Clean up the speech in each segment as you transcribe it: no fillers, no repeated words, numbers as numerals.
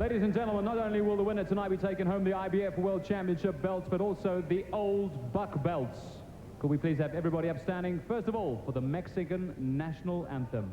Ladies and gentlemen, not only will the winner tonight be taking home the IBF World Championship belts, but also the old buck belts. Could we please have everybody upstanding, first of all, for the Mexican national anthem.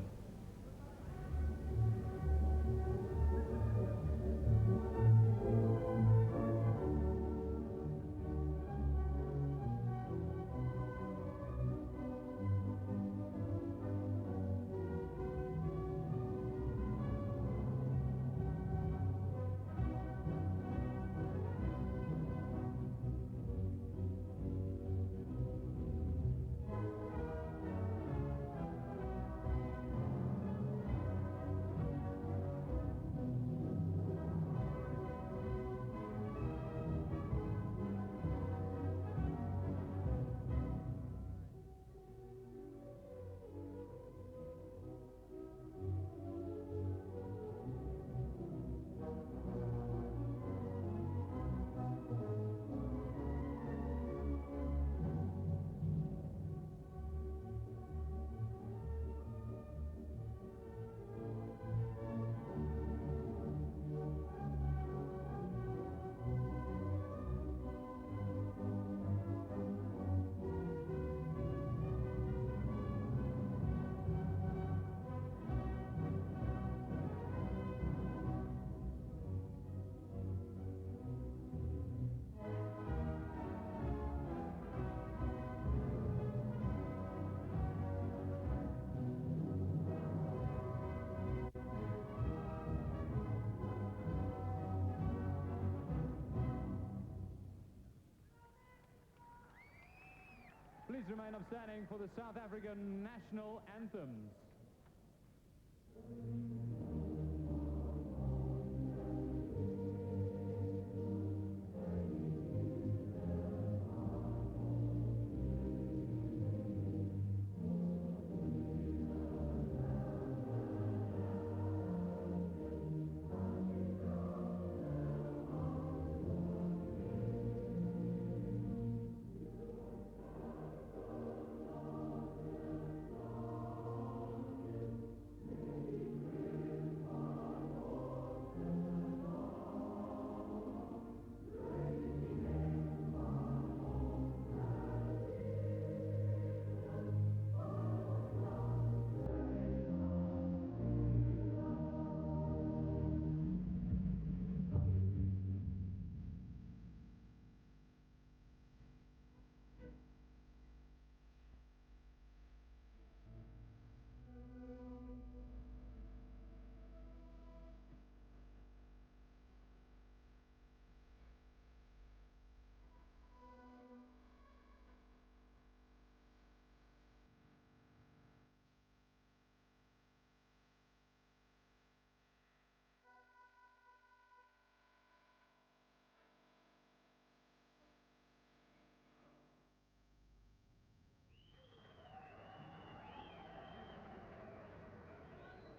Please remain upstanding for the South African national anthems.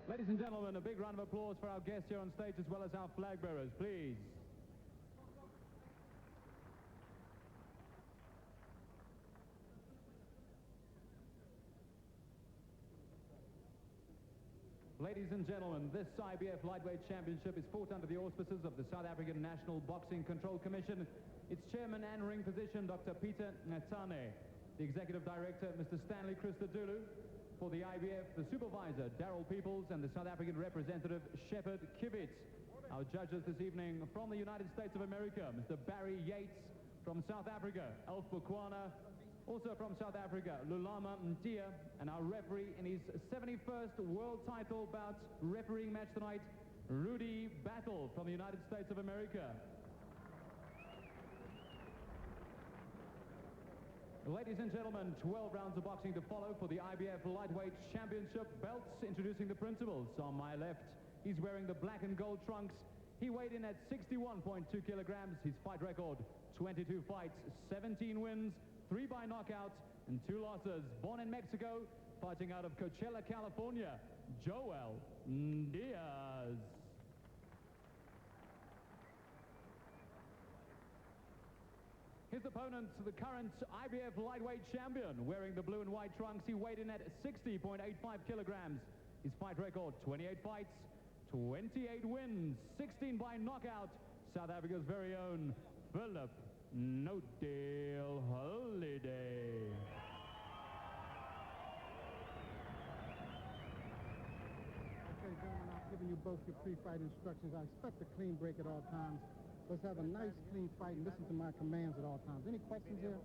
Ladies and gentlemen, a big round of applause for our guests here on stage as well as our flag bearers, please. Ladies and gentlemen, this IBF Lightweight Championship is fought under the auspices of the South African National Boxing Control Commission. Its chairman and ring physician, Dr. Peter Natane. The executive director, Mr. Stanley Christodoulou. For the IBF, the supervisor, Darryl Peoples, and the South African representative, Shepard Kivitz. Our judges this evening from the United States of America, Mr. Barry Yates. From South Africa, Elf Bukwana. Also from South Africa, Lulama Mtia. And our referee in his 71st world title bout refereeing match tonight, Rudy Battle from the United States of America. Ladies and gentlemen, 12 rounds of boxing to follow for the IBF Lightweight Championship belts. Introducing the principals. On my left, he's wearing the black and gold trunks. He weighed in at 61.2 kilograms. His fight record, 22 fights, 17 wins, 3 by knockout, and 2 losses. Born in Mexico, fighting out of Coachella, California, Joel Diaz. His opponent, the current IBF lightweight champion, wearing the blue and white trunks. He weighed in at 60.85 kilograms. His fight record, 28 fights, 28 wins, 16 by knockout. South Africa's very own Phillip No Deal Holiday. Okay, gentlemen, I've given you both your pre-fight instructions. I expect a clean break at all times. Let's have a nice, clean fight and listen to my commands at all times. Any questions here?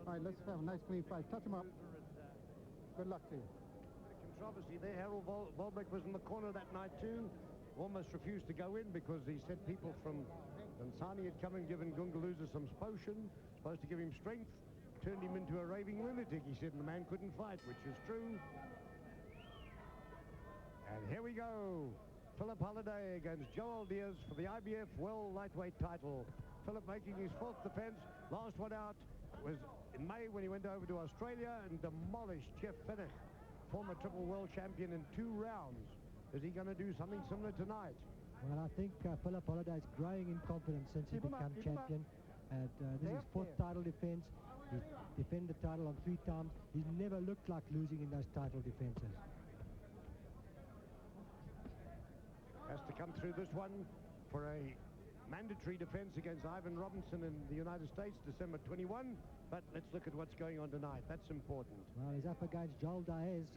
All right, let's have a nice, clean fight. Touch him up. Good luck to you. Controversy there. Harold Volbeck was in the corner that night too. Almost refused to go in because he said people from Tanzania had come and given Gungaluza some potion, supposed to give him strength, turned him into a raving lunatic, he said, and the man couldn't fight, which is true. And here we go. Phillip Holiday against Joel Diaz for the IBF World Lightweight title. Phillip making his fourth defense. Last one out was in May when he went over to Australia and demolished Jeff Fenech, former triple world champion, in 2 rounds. Is he going to do something similar tonight? Well, I think Phillip Holiday is growing in confidence since he became champion. This is his 4th title defense. He's defended the title on 3 times. He's never looked like losing in those title defenses. Has to come through this one for a mandatory defense against Ivan Robinson in the United States, December 21. But let's look at what's going on tonight. That's important. Well, he's up against Joel Diaz,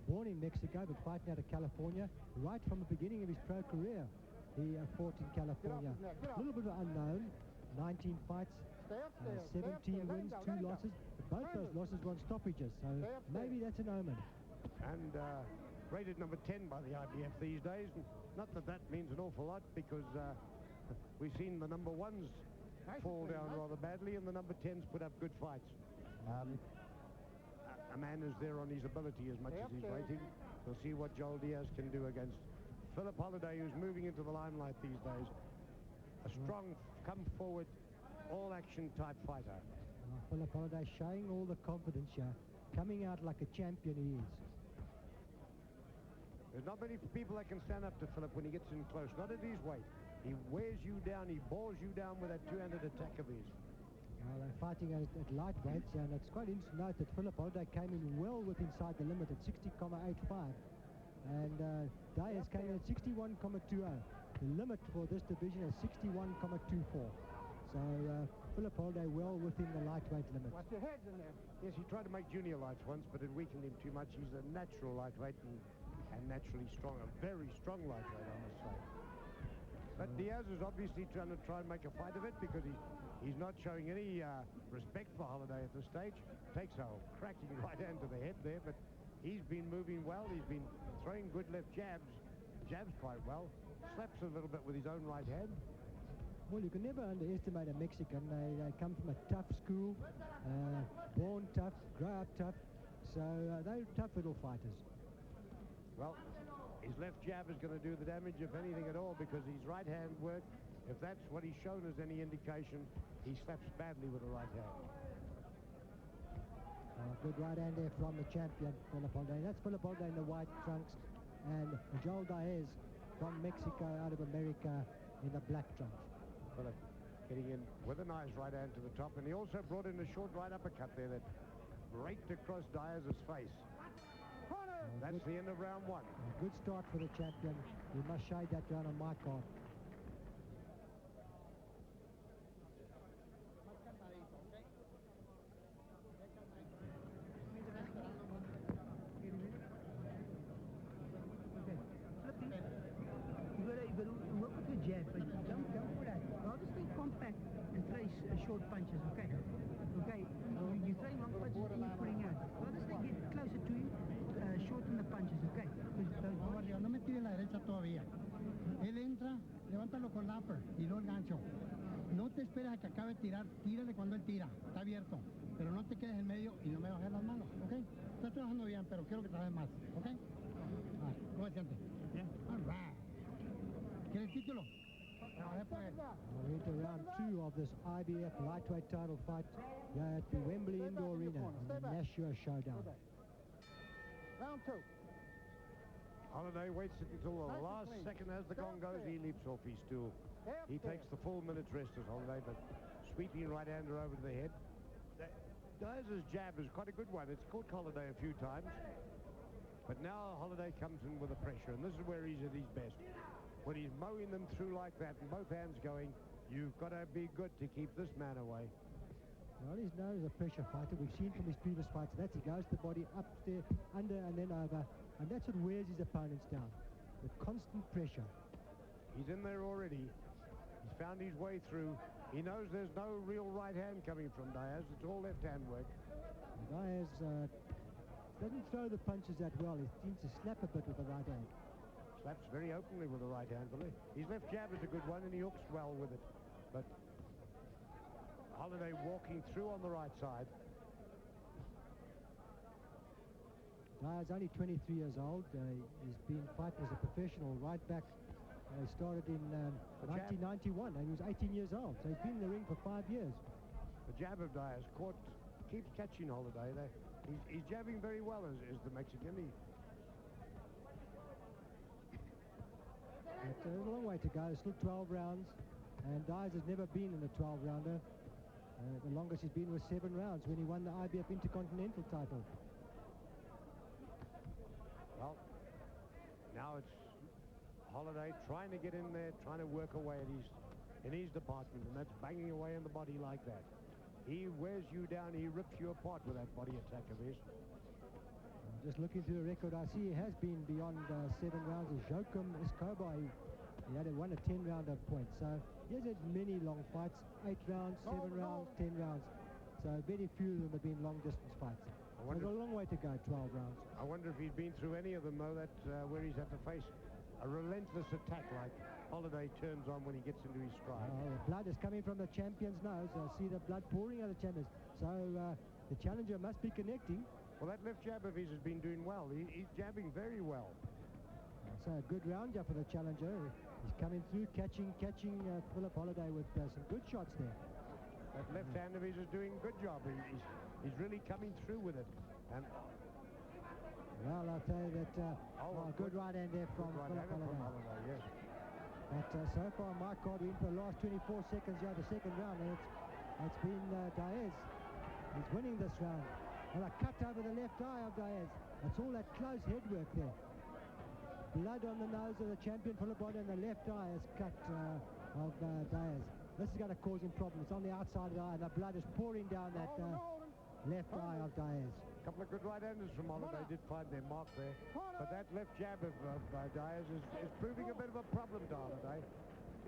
born in Mexico but fighting out of California. Right from the beginning of his pro career, he fought in California. A little bit of unknown. 19 fights, 17 wins, 2 losses. Both those losses were on stoppages, so maybe that's an omen. And rated number 10 by the IBF these days. Not that that means an awful lot, because we've seen the number 1s fall down rather badly, and the number 10s put up good fights. A man is there on his ability as much as his rating. We'll see what Joel Diaz can do against Phillip Holiday, who's moving into the limelight these days. A strong, come-forward, all-action type fighter. Phillip Holiday showing all the confidence here, coming out like a champion he is. There's not many people that can stand up to Phillip when he gets in close, not at his weight. He wears you down, he bores you down with that two-handed attack of his. Well, they're fighting at lightweights, and it's quite interesting to note that Phillip Holiday came in well with inside the limit at 60.85, and Diaz came in at 61.20. The limit for this division is 61.24. So Phillip Holiday well within the lightweight limit. Watch your heads in there. Yes, he tried to make junior lights once, but it weakened him too much. He's a natural lightweight and naturally strong, a very strong lightweight, I must say. But Diaz is obviously trying to make a fight of it, because he's not showing any respect for Holiday at this stage. Takes a cracking right hand to the head there, but he's been moving well. He's been throwing good left jabs quite well. Slaps a little bit with his own right hand. Well, you can never underestimate a Mexican. They come from a tough school, born tough, grow up tough, so they're tough little fighters. Well, his left jab is going to do the damage, if anything at all, because his right hand work, if that's what he's shown as any indication, he slaps badly with the right hand. Good right hand there from the champion, Phillip Holiday. That's Phillip Holiday in the white trunks, and Joel Diaz from Mexico, out of America, in the black trunks. Phillip getting in with a nice right hand to the top, and he also brought in a short right uppercut there that raked across Diaz's face. That's the end of round 1. A good start for the champion. We must shade that down on my card. You got to work with your jab, but don't put that. Rather stay compact and throw short punches, okay? Okay, you throw long punches and you're putting out. Rather stay get closer to him, shorten the punches, okay? No me tire la derecha todavía. Él entra, levántalo con la upper y no el gancho. No te esperes a que acabe de tirar, tírale cuando él tira, está abierto. Pero no te quedes en medio y no me bajes las manos, ¿ok? Estás trabajando bien, pero quiero que trabajes más, ¿ok? ¿Cómo se siente? Bien. All right. ¿Quieres el título? We're into round 2 of this IBF lightweight title fight at the Wembley Indoor Arena in the Nashua Showdown. Round 2. Holiday waits until the last second as the gong goes. He leaps off his stool. He takes the full minute's rest as Holiday, but sweeping right-hander over to the head. Diaz's jab is quite a good one. It's caught Holiday a few times, but now Holiday comes in with the pressure, and this is where he's at his best. when he's mowing them through like that and both hands going, you've got to be good to keep this man away. Well, he's known as a pressure fighter. We've seen from his previous fights that he goes to the body, up there, under, and then over. And that's what wears his opponents down. The constant pressure. He's in there already. He's found his way through. He knows there's no real right hand coming from Diaz. It's all left hand work. Diaz doesn't throw the punches that well. He seems to snap a bit with the right hand. Slaps very openly with the right hand. His left jab is a good one and he hooks well with it. But Holiday walking through on the right side. Diaz only 23 years old. He's been fighting as a professional right back. He started in 1991 and he was 18 years old. So he's been in the ring for 5 years. The jab of Diaz keeps catching Holiday. He's jabbing very well as the Mexican. There's a long way to go. It's still 12 rounds. And Diaz has never been in a 12-rounder. The longest he's been was 7 rounds when he won the IBF Intercontinental title. Well, now it's Holiday trying to get in there, trying to work away in his department, and that's banging away in the body like that. He wears you down, he rips you apart with that body attack of his. Just looking through the record, I see he has been beyond 7 rounds. Joachim Escobar, he had won a 10-rounder point. So he has had many long fights, 8 rounds, 7 rounds, 10 rounds. So very few of them have been long-distance fights. There's a long way to go, 12 rounds. I wonder if he's been through any of them, though, where he's had to face a relentless attack like Holiday turns on when he gets into his stride. The blood is coming from the champion's nose. I see the blood pouring out of the champions. So the challenger must be connecting. Well, that left jab of his has been doing well. He's jabbing very well. So a good rounder for the challenger. He's coming through, catching Phillip Holiday with some good shots there. That left hand of his is doing a good job. He's really coming through with it. And well, I'll tell you that good right hand there from Phillip Holiday. Yes. But so far, my card, we're in for the last 24 seconds of the second round, and it's been Diaz. He's winning this round. And a cut over the left eye of Diaz. That's all that close head work there. Blood on the nose of the champion Phillip Holiday, and the left eye is cut of Diaz. This is going to cause him problems. It's on the outside of the eye, and the blood is pouring down that left eye of Diaz. A couple of good right-handers from Holiday did find their mark there. But that left jab of Diaz is proving a bit of a problem to Holiday.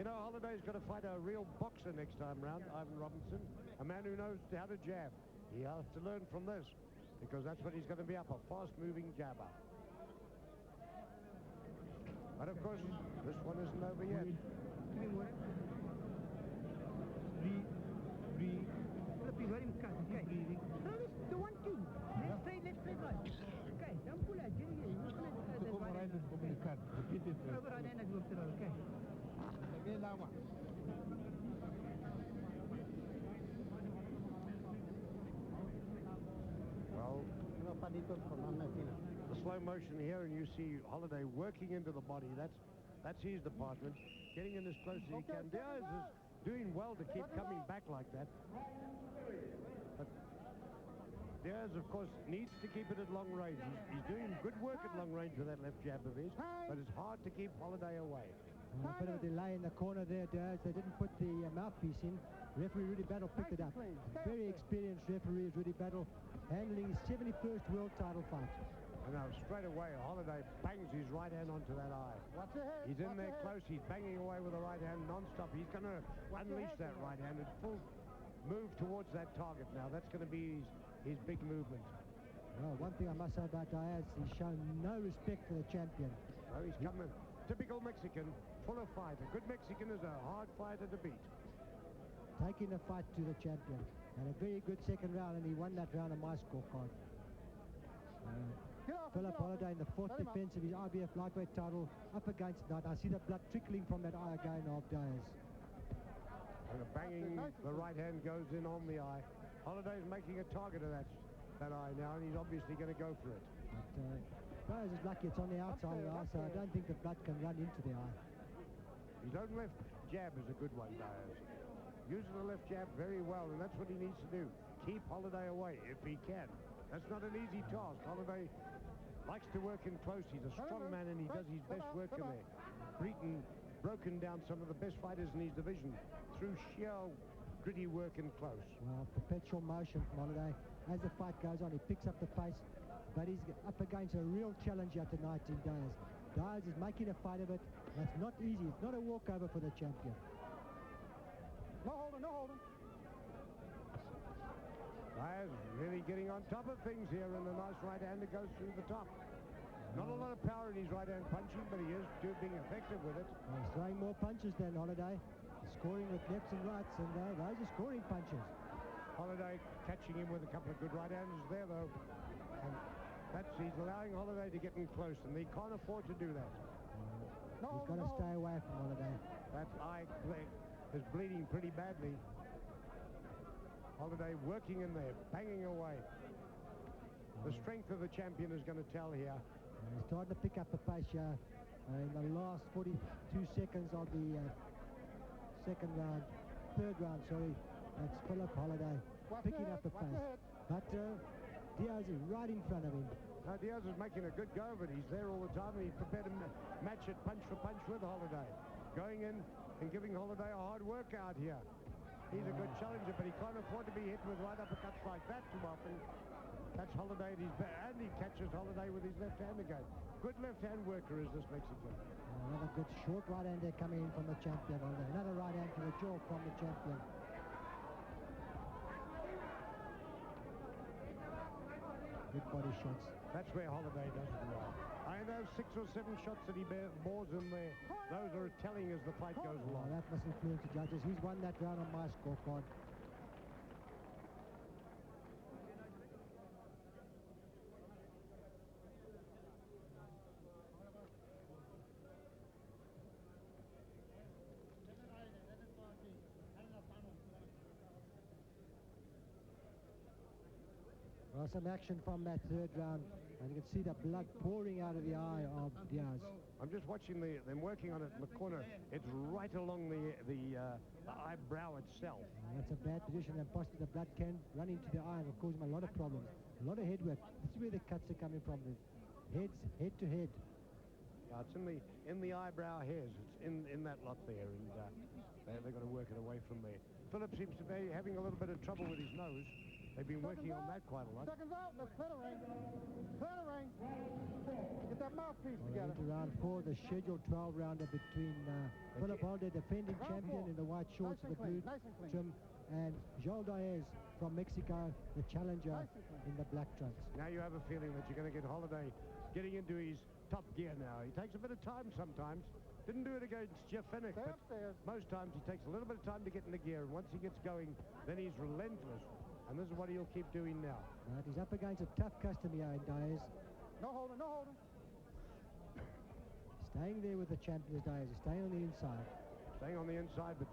You know, Holiday's got to fight a real boxer next time round, Ivan Robinson, a man who knows how to jab. He has to learn from this, because that's what he's going to be up, a fast-moving jabber. But of course, this one isn't over yet. Phillip, you got him cut, okay. Now this, the 1-2. Left straight, right. Okay, don't pull out. Get it here. You're not going to right hand. Over right hand, I go up to the okay. Well, the slow motion here, and you see Holiday working into the body. That's his department, getting in as close as he can. Diaz is doing well to keep coming back like that. But Diaz, of course, needs to keep it at long range. He's doing good work at long range with that left jab of his, but it's hard to keep Holiday away. A bit of a delay in the corner there, Diaz. They didn't put the mouthpiece in. Referee Rudy Battle picked it up. Very experienced referee is Rudy Battle, handling his 71st world title fight. And now straight away, Holiday bangs his right hand onto that eye. He's in there close. He's banging away with the right hand non-stop. He's going to unleash that right hand and full move towards that target now. That's going to be his big movement. Well, one thing I must say about Diaz, he's shown no respect for the champion. Well, he's coming. Typical Mexican, full of fight. A good Mexican is a hard fighter to beat. Taking the fight to the champion. And a very good second round, and he won that round on my scorecard. Phillip Holiday in the 4th defense of his IBF lightweight title up against that. I see the blood trickling from that eye again of Diaz. And the banging, the right hand goes in on the eye. Holiday's making a target of that eye now, and he's obviously going to go for it. But Diaz is lucky it's on the outside of the eye, so I don't think the blood can run into the eye. His own left jab is a good one, Diaz. Using the left jab very well, and that's what he needs to do. Keep Holiday away if he can. That's not an easy task. Holiday likes to work in close. He's a strong man, and he does his best work in there. Breton broken down some of the best fighters in his division through sheer gritty work and close. Well, perpetual motion from Holiday. As the fight goes on, he picks up the pace, but he's up against a real challenger tonight in Diaz. Diaz is making a fight of it. That's not easy. It's not a walkover for the champion. No holding, no holding. Diaz really getting on top of things here, and a nice right hand that goes through the top. Not a lot of power in his right hand punching, but he is being effective with it. Well, he's throwing more punches than Holiday. He's scoring with lefts and rights, and those are scoring punches. Holiday catching him with a couple of good right hands there, though. And he's allowing Holiday to get in close, and he can't afford to do that. He's got to stay away from Holiday. That eye is bleeding pretty badly. Holiday working in there, banging away. The strength of the champion is going to tell here. He's starting to pick up the pace here in the last 42 seconds of the third round, sorry. That's Phillip Holiday picking up the pace. But Diaz is right in front of him. Now Diaz is making a good go of it. He's there all the time, and he's prepared to match it punch for punch with Holiday. Going in and giving Holiday a hard workout here. He's a good challenger, but he can't afford to be hit with right uppercuts like that too often. That's Holiday at his back, and he catches Holiday with his left hand again. Good left-hand worker is this Mexican. Another good short right hand there coming in from the champion. Another right hand to the jaw from the champion. Good body shots. That's where Holiday does it well. And those 6 or 7 shots that he bores in there, those are telling as the fight goes along. That must influence the judges. He's won that round on my scorecard. Well, some action from that third round, and you can see the blood pouring out of the eye of Diaz. I'm just watching them working on it in the corner. It's right along the eyebrow itself. That's a bad position, and possibly the blood can run into the eye and will cause him a lot of problems. A lot of head work. This is where the cuts are coming from. Head to head. Yeah, it's in the eyebrow hairs. It's in that lot there, and they're going to work it away from there. Phillip seems to be having a little bit of trouble with his nose. They've been working on that quite a lot. Seconds out, let's clear the ring. Clear the ring. Get that mouthpiece together. Into round 4, the scheduled 12-rounder between Phillip Holiday, defending champion in the white shorts and the blue trim, and Joel Diaz from Mexico, the challenger in the black trunks. Now you have a feeling that you're going to get Holiday getting into his top gear now. He takes a bit of time sometimes. Didn't do it against Jeff Fennick, but most times he takes a little bit of time to get into gear, and once he gets going, then he's relentless. And this is what he'll keep doing now. Right, he's up against a tough customer here in Diaz. No holding, no holding. Staying there with the champions, Diaz. He's staying on the inside. Staying on the inside, but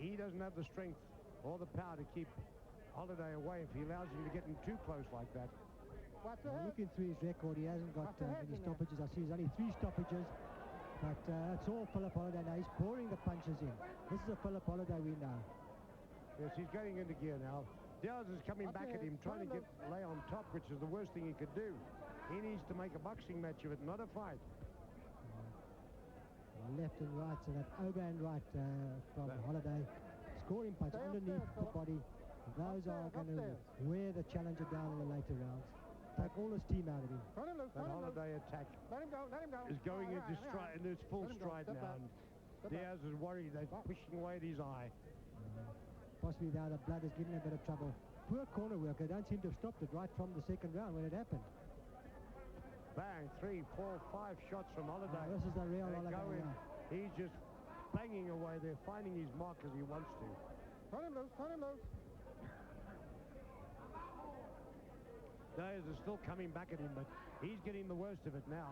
he doesn't have the strength or the power to keep Holiday away if he allows him to get in too close like that. Looking through his record, he hasn't got many stoppages. I see there's only 3 stoppages. But that's all Phillip Holiday now. He's pouring the punches in. This is a Phillip Holiday we know. Yes, he's getting into gear now. Diaz is coming back at him, trying to lay on top, which is the worst thing he could do. He needs to make a boxing match of it, not a fight. Left and right, so that overhand right from Holiday. Scoring punch underneath the body. Those are going to wear the challenger down in the later rounds. Take all the steam out of him. That Holiday attack is going into stride, into its full stride now. And Diaz is worried they're pushing away at his eye. Possibly now the blood is giving a bit of trouble. Poor corner work. They don't seem to have stopped it right from the second round when it happened. Bang, 3, 4, 5 shots from Holiday. This is the real Holiday. He's just banging away there, finding his mark as he wants to. Turn him loose, turn him loose. Diaz is still coming back at him, but he's getting the worst of it now.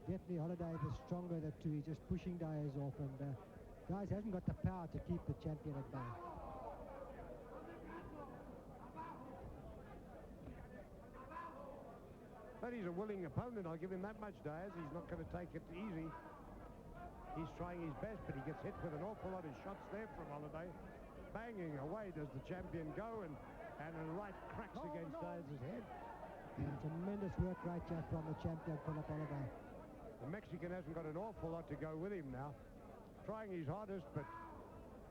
Definitely Holiday is stronger of the two. He's just pushing Diaz off, and Diaz hasn't got the power to keep the champion at bay. But he's a willing opponent, I'll give him that much, Diaz. He's not going to take it easy. He's trying his best, but he gets hit with an awful lot of shots there from Holiday. Banging away does the champion go, and a right cracks against Diaz's head. And tremendous work right there from the champion, Phillip Holiday. The Mexican hasn't got an awful lot to go with him now. Trying his hardest, but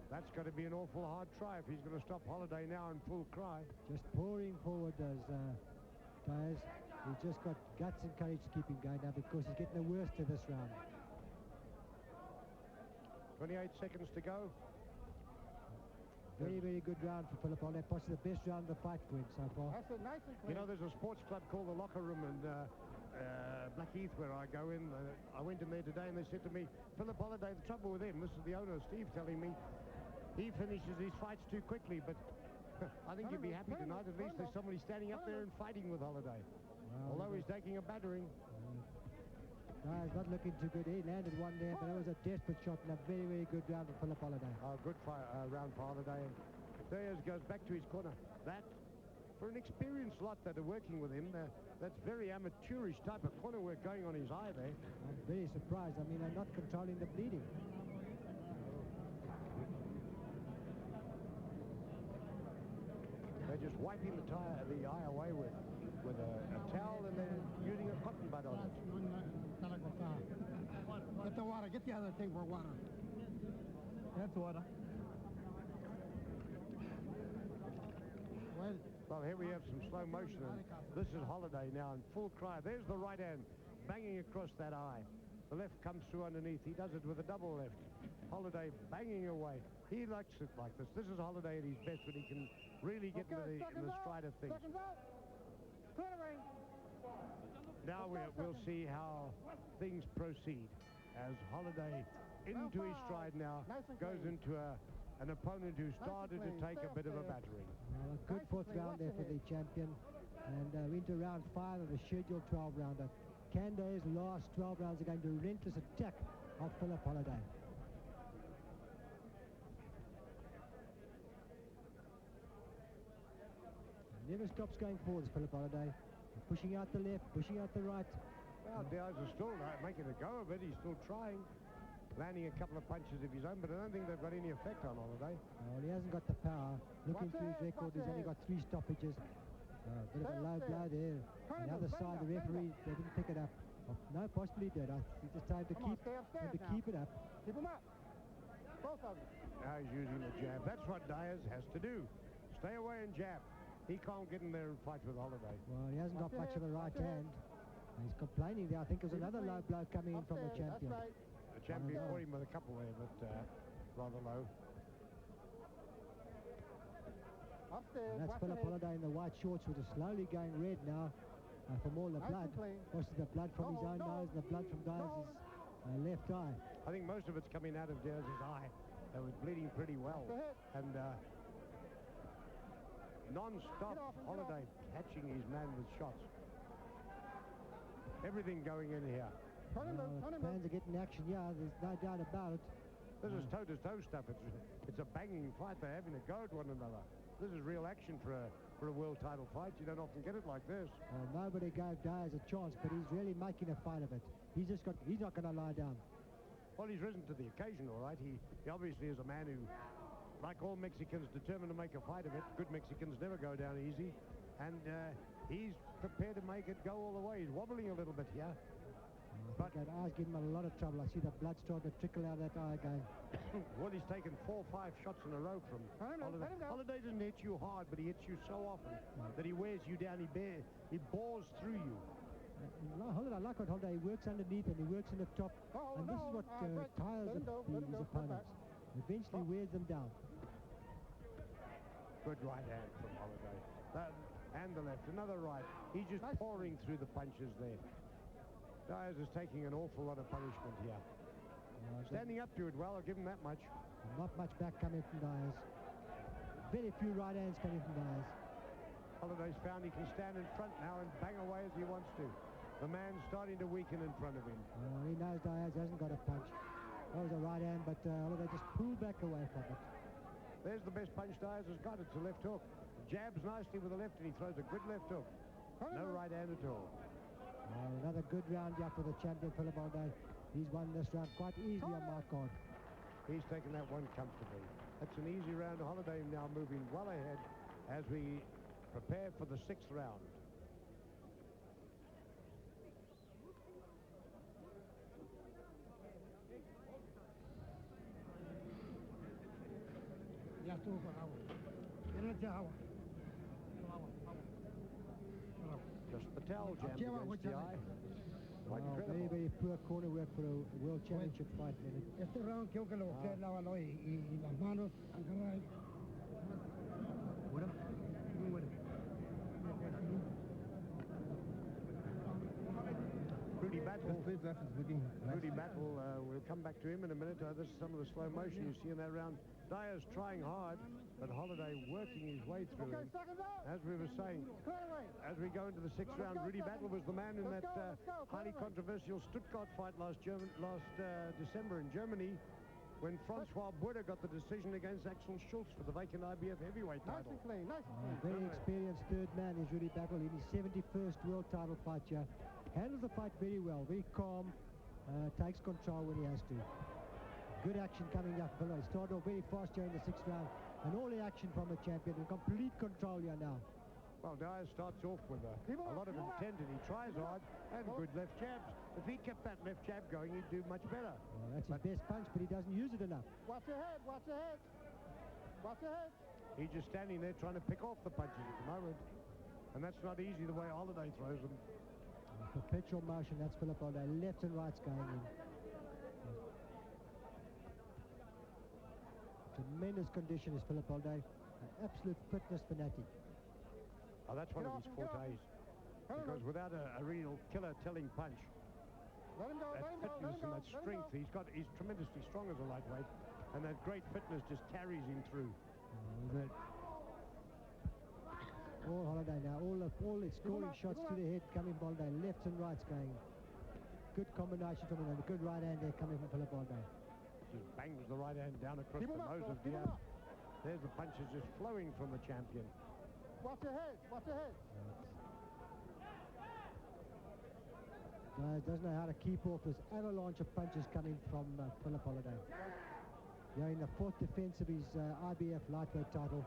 that's going to be an awful hard try if he's going to stop Holiday now in full cry. Just pouring forward does Diaz. He's just got guts and courage to keep him going now because he's getting the worst of this round. 28 seconds to go. Very, very good round for Phillip Holiday. Possibly the best round of the fight for him so far. That's it, nice and clean. You know, there's a sports club called the Locker Room in Blackheath where I go in. I went in there today and they said to me, Phillip Holiday, the trouble with him, this is the owner, Steve, telling me, he finishes his fights too quickly, but I think you'd be happy tonight. At least there's somebody standing up there and fighting with Holiday. Although he's taking a battering. Diaz not looking too good. He landed one there, but it was a desperate shot and a very, very good round for Phillip Holiday. Good round for Holiday. And Diaz goes back to his corner. That, for an experienced lot that are working with him, that's very amateurish type of corner work going on his eye there. I'm very surprised. I mean, I'm not controlling the bleeding. They're just wiping the eye away with a towel and then using a cotton bud on it. Get the water. Get the other thing for water. That's water. Well, here we have some slow motion. And this is Holiday now in full cry. There's the right hand banging across that eye. The left comes through underneath. He does it with a double left. Holiday banging away. He likes it like this. This is Holiday at his best when he can really get in the stride of things. Now we'll see how things proceed as Holiday into his stride now goes into an opponent who started to take a bit of a battering. Well, a good fourth round there for the champion. And into round 5 of the scheduled 12-rounder. Candace's last 12 rounds are going to relentless attack of Phillip Holiday. Never stops going forwards, Phillip Holiday. Pushing out the left, pushing out the right. Well, Diaz is still making a go of it. He's still trying. Landing a couple of punches of his own, but I don't think they've got any effect on Holiday. Well, he hasn't got the power. Looking through his record, he's only got 3 stoppages. Bit of a low blow there. On the other side, the referee, they didn't pick it up. Oh, no, possibly did. He just tried to keep it up. Keep him up. Both of them. Now he's using the jab. That's what Diaz has to do. Stay away and jab. He can't get in there and fight with Holiday. Well, he hasn't got much of a right hand. He's complaining there. I think there's another low blow coming in from the champion. The champion caught him with a couple there, but rather low. And that's Phillip Holiday in the white shorts, which is slowly going red now from all the blood. Mostly the blood from his own nose and the blood from Diaz's left eye. I think most of it's coming out of Diaz's eye. It was bleeding pretty well. And non-stop Holiday catching his man with shots. Everything going in here. Fans are getting action, yeah, there's no doubt about it. This is toe-to-toe stuff. It's a banging fight. They're having a go at one another. This is real action for a world title fight. You don't often get it like this. Nobody gave Diaz a chance, but he's really making a fight of it. He's not going to lie down. Well, he's risen to the occasion, all right. He obviously is a man who, like all Mexicans, determined to make a fight of it. Good Mexicans never go down easy. And he's prepared to make it go all the way. He's wobbling a little bit here. But that eye's giving him a lot of trouble. I see the blood starting to trickle out of that eye again. Well, he's taken 4 or 5 shots in a row from Holiday. Holiday doesn't hit you hard, but he hits you so often that he wears you down. He bores through you. I like what Holiday, he works underneath and he works in the top. And this is what tires his opponents. Eventually wears them down. Good right hand from Holiday. And the left, another right. He's just pouring through the punches there. Diaz is taking an awful lot of punishment here. Standing up to it well, I'll give him that much. Not much back coming from Diaz. Very few right hands coming from Diaz. Holiday's found he can stand in front now and bang away as he wants to. The man's starting to weaken in front of him. He knows Diaz hasn't got a punch. That was a right hand, but Holiday just pulled back away from it. There's the best punch Diaz has got. It's a left hook. Jabs nicely with the left, and he throws a good left hook. No right hand at all. Another good round here for the champion, Phillip Holiday. He's won this round quite easily on my card. He's taken that one comfortably. That's an easy round. Holiday now moving well ahead as we prepare for the 6th round. Ya estuvo con agua. Quiero echar agua. Just the towel jammed against the eye. Quite Very, incredible. very poor corner work for a World Championship fight, Leonard. Este round creo que lo boxea el lado y las manos agarran. Bueno, muy bueno. Rudy Battle, we'll come back to him in a minute. This is some of the slow motion you see in that round. Diaz trying hard, but Holiday working his way through him. As we were saying, as we go into the sixth round, Rudy Battle was the man in that highly controversial Stuttgart fight last December in Germany, when Francois Bouda got the decision against Axel Schultz for the vacant IBF heavyweight title. Very experienced third man is Rudy Battle in his 71st world title fight here. Handles the fight very well, very calm, takes control when he has to. Good action coming up. He started off very fast here in the sixth round, and all the action from the champion in complete control here now. Well, Diaz starts off with a lot of intent, and he tries hard, and good left jabs. If he kept that left jab going, he'd do much better. Well, that's his best punch, but he doesn't use it enough. Watch your head, watch your head. Watch your head. He's just standing there trying to pick off the punches at the moment, and that's not easy the way Holiday throws them. Perpetual motion, that's Phillip Holiday. Left and right's going in. Tremendous condition is Phillip Holiday. An absolute fitness fanatic. Oh, that's one of his fortes. Because without a real killer telling punch, that fitness and that strength, he's tremendously strong as a lightweight, and that great fitness just carries him through. All Holiday now, all the scoring shots to the head coming from Holiday, left and right's going. Good combination from him, and a good right hand there coming from Phillip Holiday. Just bangs the right hand down across the nose of Diaz. There's the punches just flowing from the champion. Watch your head, watch your head. Diaz doesn't know how to keep off this avalanche of punches coming from Phillip Holiday. Yeah, in the fourth defense of his IBF lightweight title.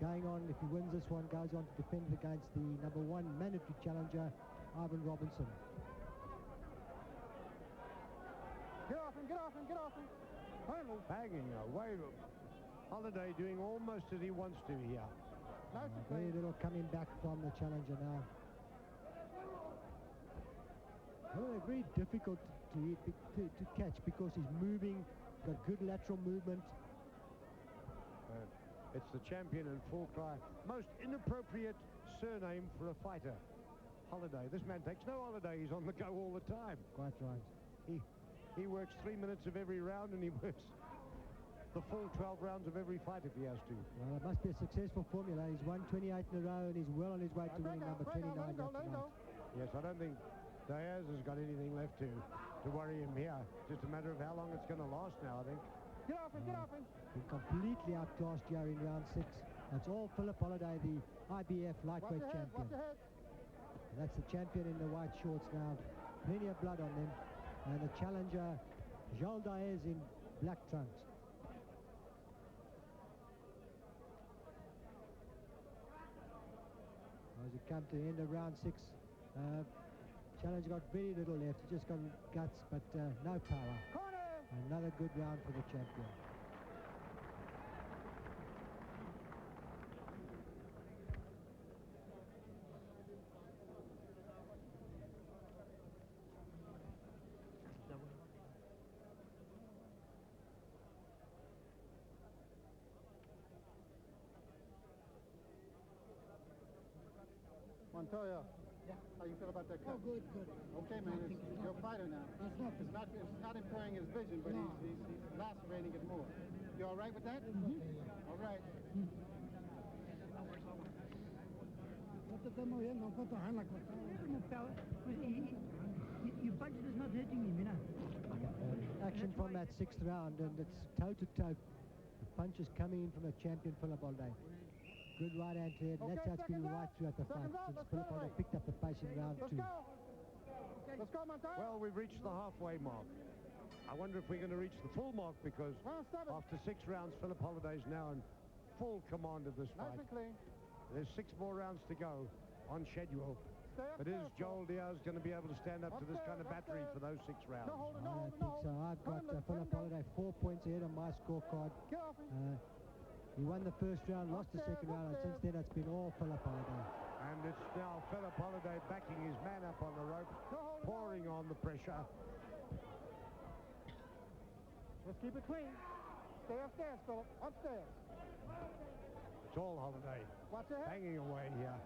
Going on, if he wins this one, goes on to defend against the #1 mandatory challenger, Ivan Robinson. Get off him, get off him, get off him. Banging away. Holiday doing almost as he wants to here. Very little coming back from the challenger now. Very difficult to catch because he's moving, got good lateral movement. It's the champion in full cry. Most inappropriate surname for a fighter. Holiday. This man takes no holiday. He's on the go all the time. Quite right. He works 3 minutes of every round, and he works the full 12 rounds of every fight if he has to. Well, it must be a successful formula. He's won 28 in a row, and he's well on his way to winning number 29 tonight. Yes, I don't think Diaz has got anything left to worry him here. Just a matter of how long it's going to last now, I think. Get off him, get off him. Been completely outclassed here in round 6. That's all Phillip Holiday, the IBF lightweight champion. And that's the champion in the white shorts now. Plenty of blood on them. And the challenger, Joel Diaz, in black trunks. As we come to the end of round 6, challenger got very little left. He just got guts, but no power. Another good round for the champion. Montoya, how you feel about that cut? Oh, good. Okay, man, it's your fighter now. It's not impairing his vision, but he's lacerating it more. You all right with that? All right. Your punch is not hurting him, you know. Action from that 6th round, and it's toe-to-toe. The punch is coming in from the champion, Phillip Holiday. Good right hand to head, and that's how it's been right throughout the fight. Since Phillip Holiday picked up the pace in round 2. Let's go, Montoya. Well, we've reached the halfway mark. I wonder if we're going to reach the full mark, because after 6 rounds, Phillip Holiday's now in full command of this fight. Nice and clean. There's 6 more rounds to go on schedule. But is Joel Diaz going to be able to stand up to this kind of battery for those 6 rounds? I don't think so. I've got Phillip Holiday 4 points ahead on my scorecard. He won the first round, lost the second round, and since then it's been all Phillip Holiday. And it's now Phillip Holiday backing his man up on the rope, pouring on the pressure. Just keep it clean. Stay upstairs, Phillip. Upstairs. It's all Holiday. Watch your head. Banging away here.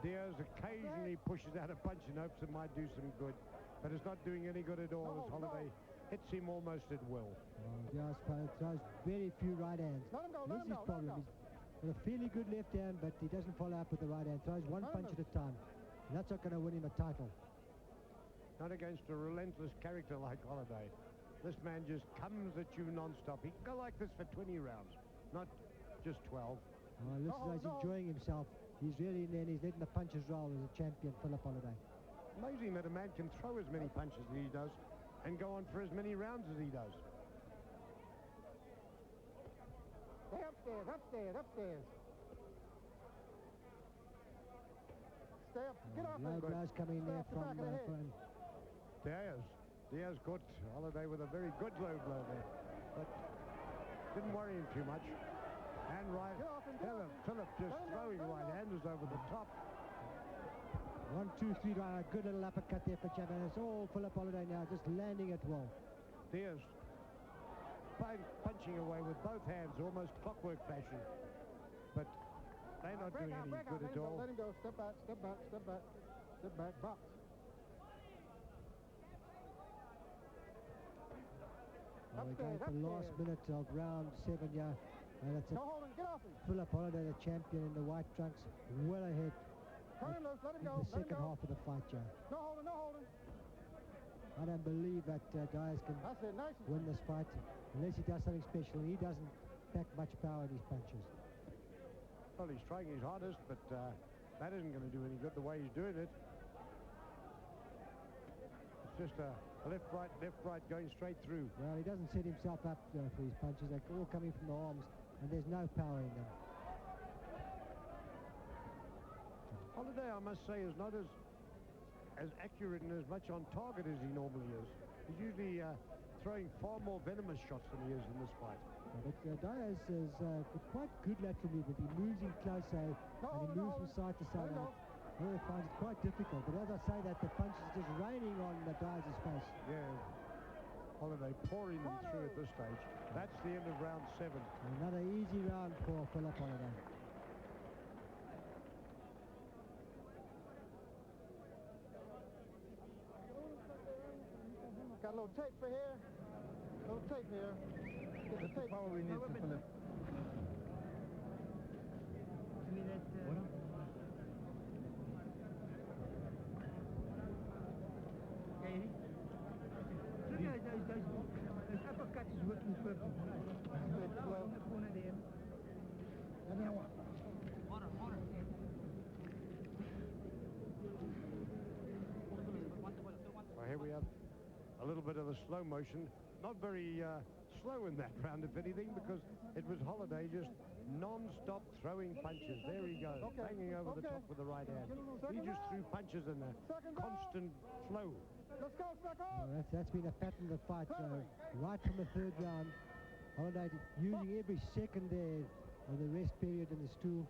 Diaz occasionally pushes out a punch in hopes it might do some good, but it's not doing any good at all as Holiday hits him almost at will. Diaz throws very few right hands. Let him go, This is his problem. He's got a fairly good left hand, but he doesn't follow up with the right hand. Throws one punch at a time. And that's not going to win him a title. Not against a relentless character like Holiday. This man just comes at you non-stop. He can go like this for 20 rounds, not just 12. This is he's enjoying himself. He's really in there, and he's letting the punches roll as a champion, Phillip Holiday. Amazing that a man can throw as many punches as he does and go on for as many rounds as he does. Stay upstairs, upstairs, upstairs. Stay up. Get off Low blows coming in there from Diaz caught Holiday with a very good low blow there, but didn't worry him too much. And right, Phillip just throwing right-handers over the top. 1, 2, 3, right. Good little uppercut there for Chapman. It's all Phillip Holiday now, just landing at will. Diaz punching away with both hands, almost clockwork fashion. But they're not doing any good at all. Let him go. Step back, step back, step back. Step back, box. We're going for the last minute of round 7 here. And it's No holding, get off him. Phillip Holiday, the champion in the white trunks, well ahead. Turn him loose, let him go. The second half of the fight, Joe. No holding, no holding. I don't believe that Diaz can win this fight unless he does something special. And he doesn't pack much power in his punches. Well, he's trying his hardest, but that isn't going to do any good the way he's doing it. It's just a left, right, going straight through. Well, he doesn't set himself up for his punches. They're all coming from the arms, and there's no power in them. Holiday, I must say, is not as accurate and as much on target as he normally is. He's usually throwing far more venomous shots than he is in this fight. But Diaz has got quite good lateral movement. He moves in close, and he moves from side to side. He finds it quite difficult. But as I say that, the punch is just raining on Diaz's face. Yeah. Holiday pouring them through at this stage. That's the end of round 7. Another easy round for Phillip Holiday. Got a little tape for here. A little tape here. Get the tape. Power we need to Phillip. Those uppercuts is working perfect. On the corner there. And then what? Well, here we have a little bit of a slow motion. Not very slow in that round, if anything, because it was Holiday just non-stop throwing punches. There he goes, banging over the top with the right hand. He just threw punches in there. Constant flow. Let's go, That's been a pattern of the fight. Right from the third round, Holiday using every second there of the rest period in the stool.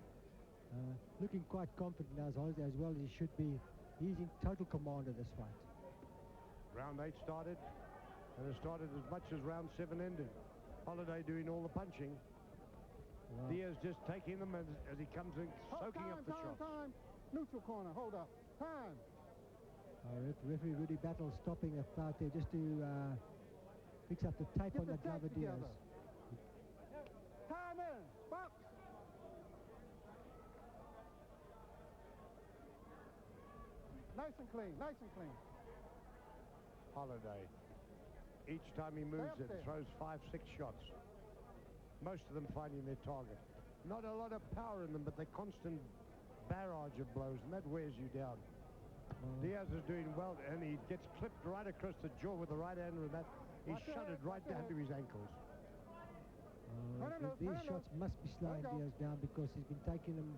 Looking quite confident now, as well as he should be. He's in total command of this fight. Round 8 started, and it started as much as round 7 ended. Holiday doing all the punching. Wow. Diaz just taking them as he comes in, soaking up the shots. Time. Neutral corner, hold up. Time. Referee Rudy Battle stopping the fight there just to fix up the tape on the glove of Diaz. Time in. Box. Nice and clean, nice and clean. Holiday. Each time he moves it, throws 5, 6 shots. Most of them finding their target. Not a lot of power in them, but the constant barrage of blows, and that wears you down. Diaz is doing well, and he gets clipped right across the jaw with the right hand, and that he's shuttered right down to his ankles. These shots must be slowing Diaz down because he's been taking them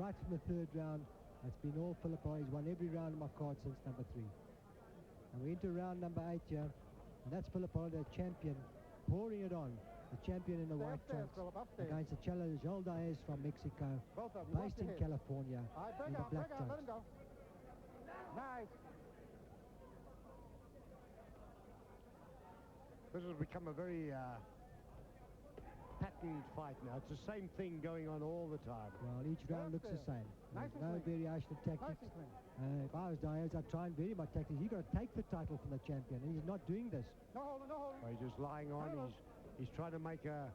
right from the third round. It's been all Phillip Holiday. He's won every round of my card since number 3. And we're into round number 8 here, and that's Phillip Holiday, champion, pouring it on. the champion in the white trunks, against the challenger Joel Diaz from Mexico, based in California, in the black trunks. Nice. This has become a very patterned fight now. It's the same thing going on all the time. Well, each round looks the same. There's no variation of tactics. If I was Diaz, I'd try and vary my tactics. He's got to take the title from the champion, and he's not doing this. Well, he's just lying on. He's trying to make a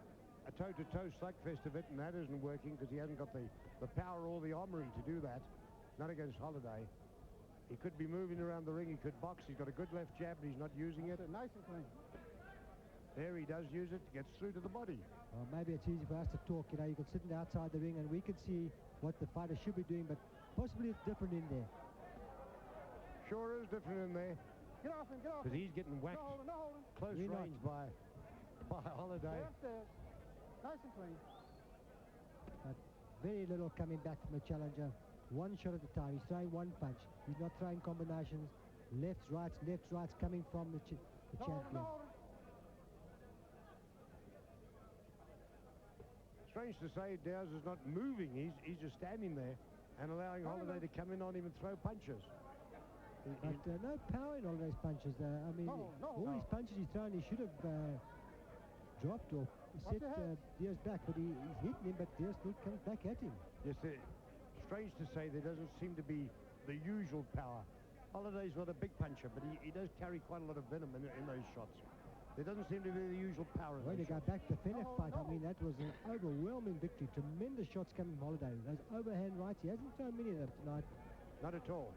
toe-to-toe slugfest of it, and that isn't working because he hasn't got the power or the armory to do that. Not against Holiday. He could be moving around the ring. He could box. He's got a good left jab, but he's not using it. Nice and clean. There he does use it, gets through to the body. Well, maybe it's easy for us to talk. You know, you can sit outside the ring and we can see what the fighter should be doing, but possibly it's different in there. Sure is different in there. Get off him, get off him. Because he's getting whacked close range by Holiday. Nice and clean. But very little coming back from the challenger. One shot at a time. He's throwing one punch. He's not throwing combinations. Lefts, rights coming from the champion. Strange to say, Diaz is not moving. He's just standing there and allowing Holiday to come in on him and throw punches. But no power in all those punches. I mean, all these punches he's thrown, he should have dropped or set Diaz back, but he's hitting him, but Diaz still comes back at him. Yes, strange to say, there doesn't seem to be the usual power. Holiday's not a big puncher, but he does carry quite a lot of venom in those shots. There doesn't seem to be the usual power. When you go back to the Phillip fight, I mean, that was an overwhelming victory. Tremendous shots coming from Holiday. Those overhand rights, he hasn't thrown many of them tonight. Not at all.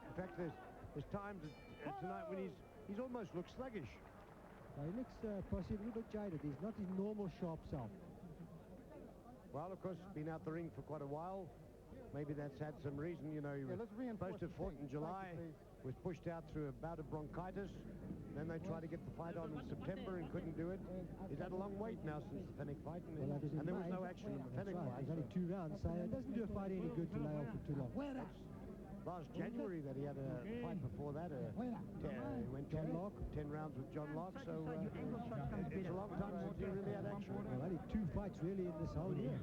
In fact, there's times tonight when he's almost looks sluggish. He looks possibly a little bit jaded. He's not his normal sharp self. Well, of course, he's been out the ring for quite a while. Maybe that's had some reason. You know, he was supposed to have fought in July, was pushed out through a bout of bronchitis. Then they tried to get the fight on in September and couldn't do it. He's had a long wait now since the Fennec fight, and there was no action in the Fennec fight. There's only 2 rounds, so it doesn't do a fight any good to lay off for too long. Last January that he had a fight before that. He went 10 rounds with John Locke, so it's a long time since he really had action. Well, only 2 fights really in this whole year.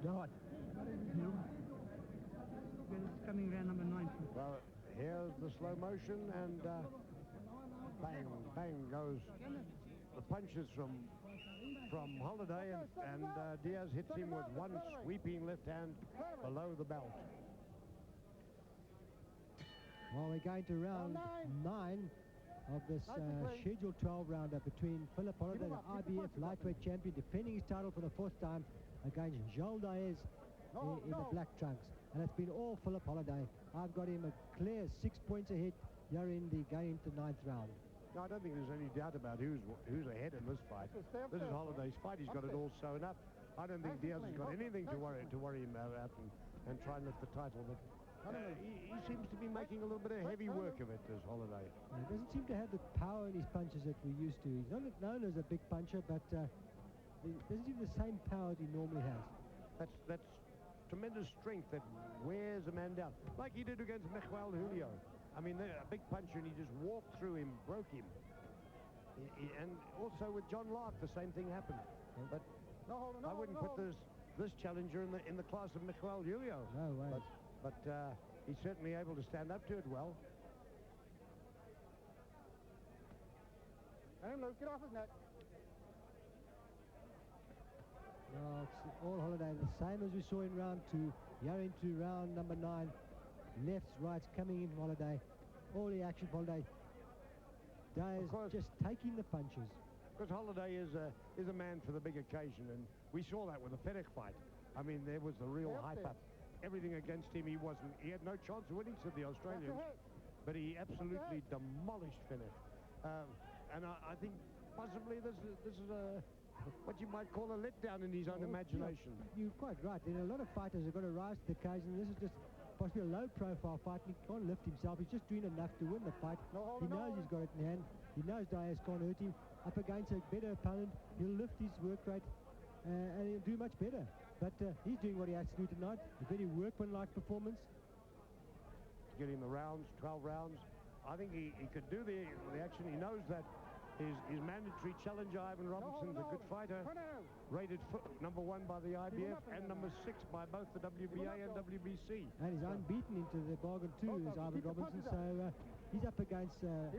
God. It's coming round number 9. Well, here's the slow motion, and bang, bang goes the punches from Holiday, and Diaz hits him with one sweeping left hand below the belt. Well, we're going to round 9 of this scheduled 12-rounder between Phillip Holiday, the IBF lightweight champion, defending his title for the 4th time against Joel Diaz in the black trunks. And it's been all Phillip Holiday. I've got him a clear 6 points ahead here going into the 9th round. No, I don't think there's any doubt about who's ahead in this fight. This is Holiday's fight. He's got it all sewn up. I don't think Diaz has got anything to worry him about and try and lift the title. But he seems to be making a little bit of heavy work of it, does Holiday. He doesn't seem to have the power in his punches that we're used to. He's not known as a big puncher, but he doesn't have the same power that he normally has. That's tremendous strength that wears a man down, like he did against Miguel Julio. I mean, a big puncher, and he just walked through him, broke him. And also with John Locke, the same thing happened. But I wouldn't put this challenger in the class of Miguel Julio. No way. But he's certainly able to stand up to it well. Get off his neck. Well, it's all Holiday, the same as we saw in round 2. Here into round number 9. Lefts, rights coming in Holiday. All the action for Holiday. Diaz just taking the punches. Because Holiday is a man for the big occasion, and we saw that with the Fennec fight. I mean, there was the real hype up. Everything against him, he had no chance of winning, said the Australians. But he absolutely demolished Fennec. And I think possibly this is what you might call a letdown in his own imagination. You're quite right. There are a lot of fighters who are going to rise to the occasion. This is just possibly a low-profile fight. He can't lift himself. He's just doing enough to win the fight. He knows he's got it in hand. He knows Diaz can't hurt him. Up against a better opponent, he'll lift his work rate and he'll do much better. But he's doing what he has to do tonight. A very workmanlike performance. Getting the rounds, 12 rounds. I think he could do the action. He knows that his mandatory challenger, Ivan Robinson's a good fighter, rated number 1 by the IBF and number 6 by both the WBA and WBC. And he's unbeaten into the bargain too, is Ivan Robinson, so he's up against a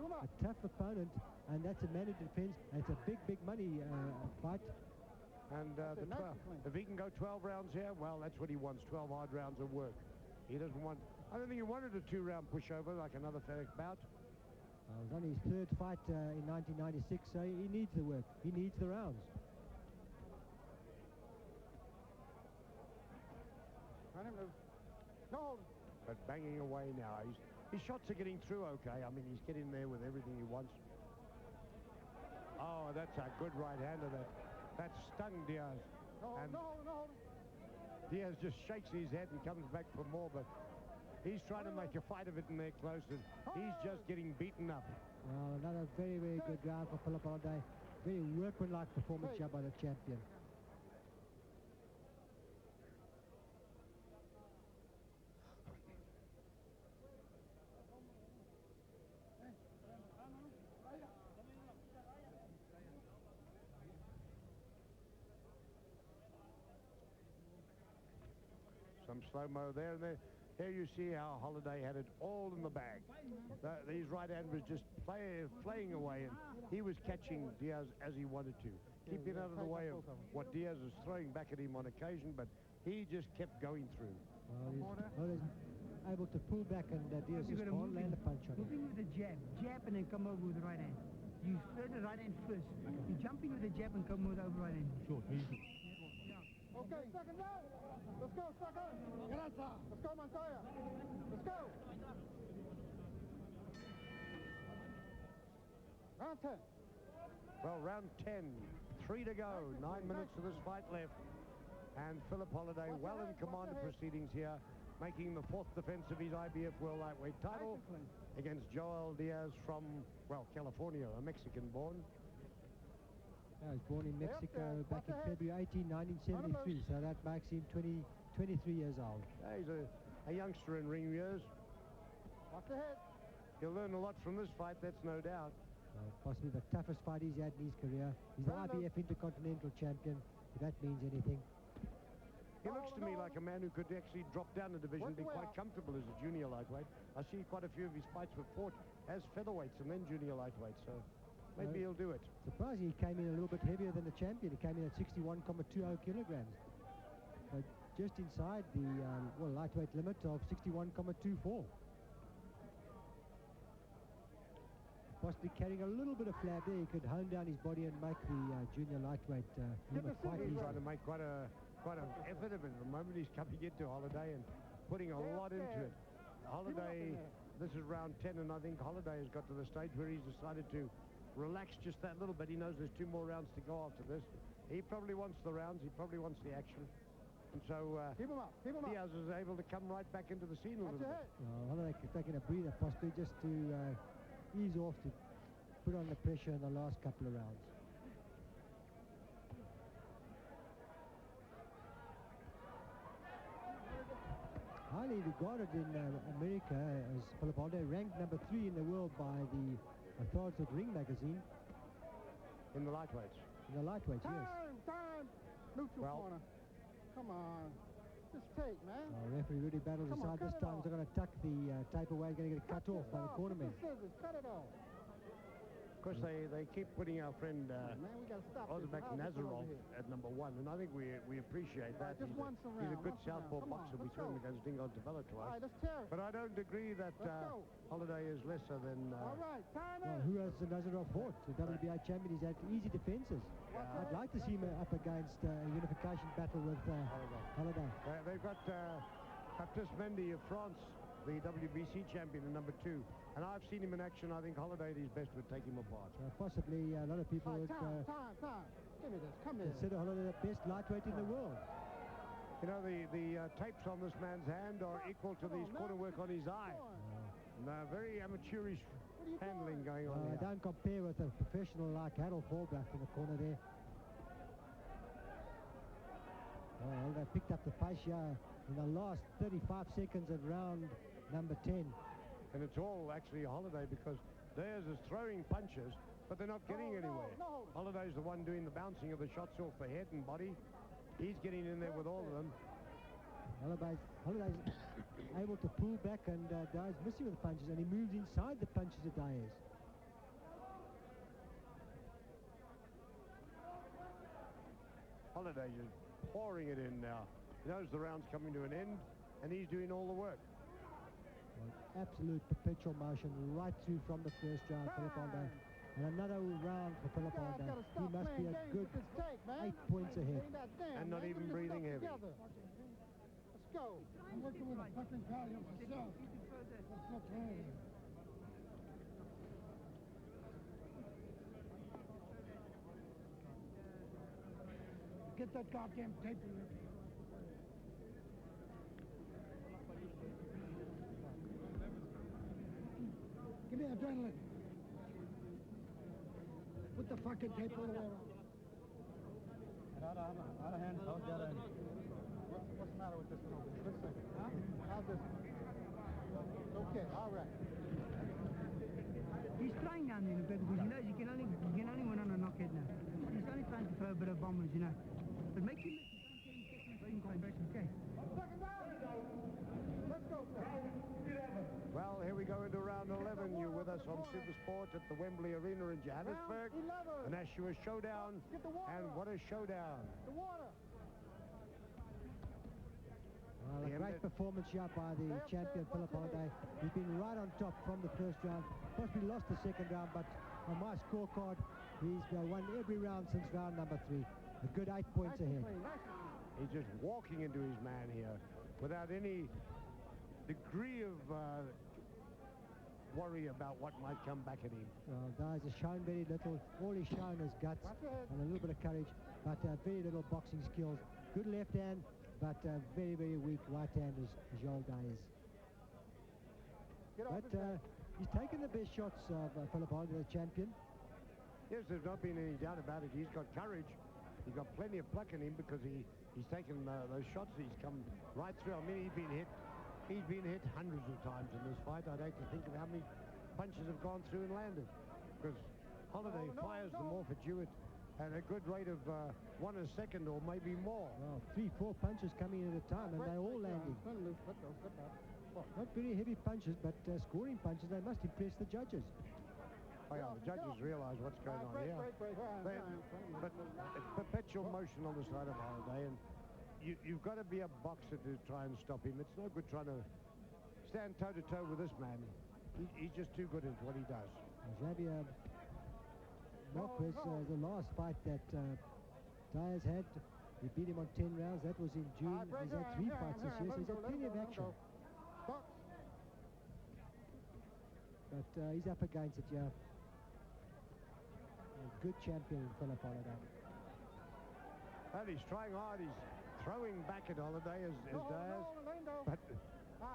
tough opponent, and that's a mandatory defense, and it's a big money fight. And if he can go 12 rounds here, well, that's what he wants, 12 hard rounds of work. He doesn't want, I don't think he wanted a 2-round pushover like another FedEx bout. It was only his 3rd fight in 1996, so he needs the work. He needs the rounds. But banging away now. His shots are getting through okay. I mean, he's getting there with everything he wants. Oh, that's a good right-hander. That stung Diaz. Diaz just shakes his head and comes back for more, but he's trying to make a fight of it in there close, and he's just getting beaten up. Well, another very good round for Phillip Holiday. Very workmanlike performance here by the champion. Some slow-mo there, and there you see how Holiday had it all in the bag. These right-handers just playing away, and he was catching Diaz as he wanted to, keeping out of the way of what Diaz was throwing back at him on occasion, but he just kept going through. Well, he's able to pull back, and Diaz just can't land a punch on him. Moving with the jab, and then come over with the right hand. You throw the right hand first. You jump in with the jab and come with the right hand. Sure, easy. Okay, second round. Let's go, second. Let's go, Montoya. Let's go. Round 10. Well, round 10. 3 to go. 9 minutes of this fight left. And Phillip Holiday well in command of proceedings here, making the 4th defense of his IBF World Lightweight title against Joel Diaz from, well, California, a Mexican born. Yeah, he was born in Mexico back in February 18, 1973, so that makes him 23 years old. Yeah, he's a youngster in ring years. He'll learn a lot from this fight, that's no doubt. Possibly the toughest fight he's had in his career. He's the IBF Intercontinental Champion, if that means anything. He looks to me like a man who could actually drop down a division and be quite comfortable as a junior lightweight. I see quite a few of his fights were fought as featherweights and then junior lightweights, so maybe he'll do it. Surprisingly, he came in a little bit heavier than the champion. He came in at 61.20 kilograms. Just inside the lightweight limit of 61.24. Possibly carrying a little bit of flab there. He could hone down his body and make the junior lightweight limit quite easy. He's trying to make quite an effort of it. At the moment he's coming into Holiday and putting a lot into it. Holiday, this is round 10, and I think Holiday has got to the stage where he's decided to relax just that little bit. He knows there's 2 more rounds to go after this. He probably wants the rounds. He probably wants the action. And so Diaz is able to come right back into the scene a little bit. Holiday taking a breather, possibly just to ease off, to put on the pressure in the last couple of rounds. Highly regarded in America as Phillip Holiday, ranked number 3 in the world by the authoritative Ring magazine. In the lightweights? In the lightweights, yes. Time! Neutral corner. Come on. Just take, man. Referee really battles inside this time. He's going to tuck the tape away. He's going to get it cut off by the cornerman. Cut it off. Of course, they keep putting our friend Ozbek Nazarov at number 1, and I think we appreciate that. He's a good southpaw boxer. We saw him against Dingo Bellator. But I don't agree that Holiday is lesser than... Well, who has Nazarov fought? The WBA champion. He's had easy defenses. I'd like to see him up against a unification battle with Holiday. They've got Baptiste Mendy of France, the WBC champion in number 2. And I've seen him in action. I think Holiday at his best would take him apart. Possibly a lot of people would Time. Give me this. Come here. consider Holiday the best lightweight in the world. You know, the tapes on this man's hand are equal to his corner work on his eye. Very amateurish handling going on here. Don't compare with a professional like Harold Fallback in the corner there. Well, they picked up the pace here in the last 35 seconds of round number 10. And it's all actually a Holiday because Diaz is throwing punches, but they're not getting anywhere. Holliday's the one doing the bouncing of the shots off the head and body. He's getting in there with all of them. Holliday's able to pull back, and Diaz missing with the punches, and he moves inside the punches of Diaz. Holliday is pouring it in now. He knows the round's coming to an end, and he's doing all the work. Well, absolute perpetual motion right through from the first round, Phillip Holliday. And another round for Phillip Holliday. He must be a good 8 points ahead. And not even breathing heavy. Let's go. I'm working with a fucking value myself. That's not wrong. Get that goddamn tape in there. Give me adrenaline. Put the fucking tape all the way around. Out of hand, how's that end? What's the matter with this one over here? Listen, huh? How's this one? It's okay, all right. He's trying down there a bit because he knows he can only win on a knockhead now. He's only trying to throw a bit of bombers, you know. But make him okay. Let's go. Well, here we go into round 11. You're with us on Super Sport at the Wembley Arena in Johannesburg. An Ashua showdown. And what a showdown. The water. Well, a great performance here by the champion, Phillip Holliday. He's been right on top from the first round. Possibly lost the second round, but on my scorecard, he's won every round since round number 3. A good 8 points ahead. He's just walking into his man here without any degree of worry about what might come back at him. Well, Diaz has shown very little. All he's shown is guts and a little bit of courage, but very little boxing skills. Good left hand, but very, very weak right hand is Joel Diaz. But he's taken the best shots of Phillip Holliday, the champion. Yes, there's not been any doubt about it. He's got courage. He's got plenty of pluck in him because he's taken those shots. He's come right through. I mean, he's been hit hundreds of times in this fight. I'd hate to think of how many punches have gone through and landed, because Holliday fires them off at you at a good rate of 1 a second or maybe more. Well, 3-4 punches coming in at a time, and they're all landing. Not very heavy punches, but scoring punches. They must impress the judges. Oh yeah, the judges realise what's going on here. But it's perpetual motion on the side of Holliday, and you've got to be a boxer to try and stop him. It's no good trying to stand toe-to-toe with this man. He's just too good at what he does. Xavier Marquez, the last fight that Diaz had, he beat him on 10 rounds. That was in June. He's had 3 fights this year, so he's had plenty of action. But he's up against it, yeah. A good champion, Phillip Holliday. And he's trying hard. He's throwing back at Holliday as Diaz. But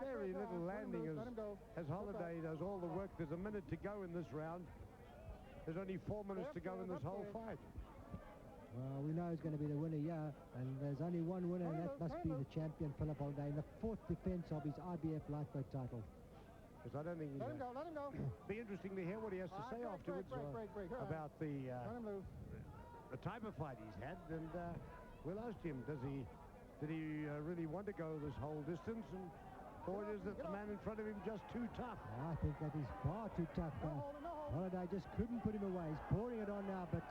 very little landing as Holliday does all the work. There's a minute to go in this round. There's only 4 minutes to go in this whole fight. Well, we know he's going to be the winner, yeah. And there's only one winner, and that must be the champion, Phillip Holliday, in the 4th defense of his IBF lightweight title. Because I don't think Let him go. Be interesting to hear what he has to say afterwards about the type of fight he's had, and we'll ask him, did he really want to go this whole distance, or is it the man in front of him just too tough? I think that is far too tough. Holliday just couldn't put him away. He's pouring it on now, but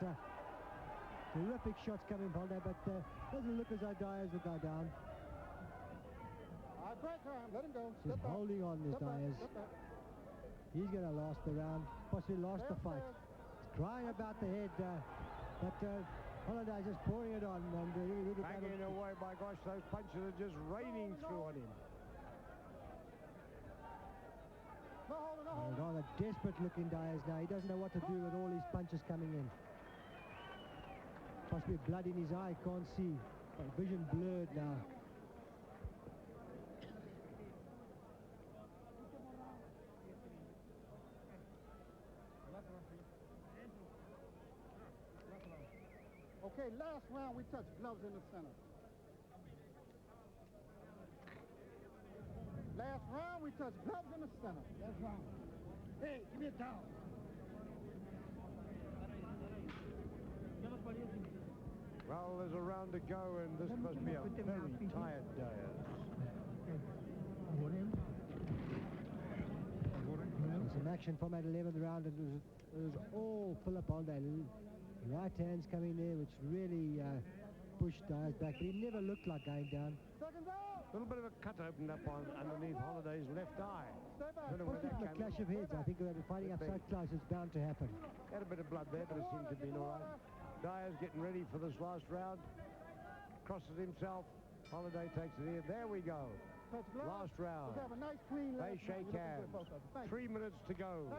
terrific shots coming from Holliday, but doesn't look as though Diaz will go down. Let him go. He's holding on, this Diaz. He's going to last the round, possibly last the fight. He's crying about the head, but Holliday just pouring it on. And banging away, by gosh, those punches are just raining through on him. Rather desperate looking Diaz now. He doesn't know what to do with all these punches coming in. Possibly blood in his eye, can't see. Vision blurred now. Okay, last round we touch gloves in the center. Last round we touch gloves in the center. Last round. Hey, give me a towel. Well, there's a round to go, and this must be a very tired Diaz. Some action from that 11th round, and it was all Phillip Holiday. Right hands coming there, which really pushed Diaz back, but he never looked like going down. A little bit of a cut opened up underneath Holiday's left eye. I don't know where that A came clash of heads. I think they're fighting up so close, it's bound to happen. Had a bit of blood there, but it seemed to be all right. Diaz getting ready for this last round. Crosses himself. Holiday takes it here. There we go. Last round. They shake hands. 3 minutes to go.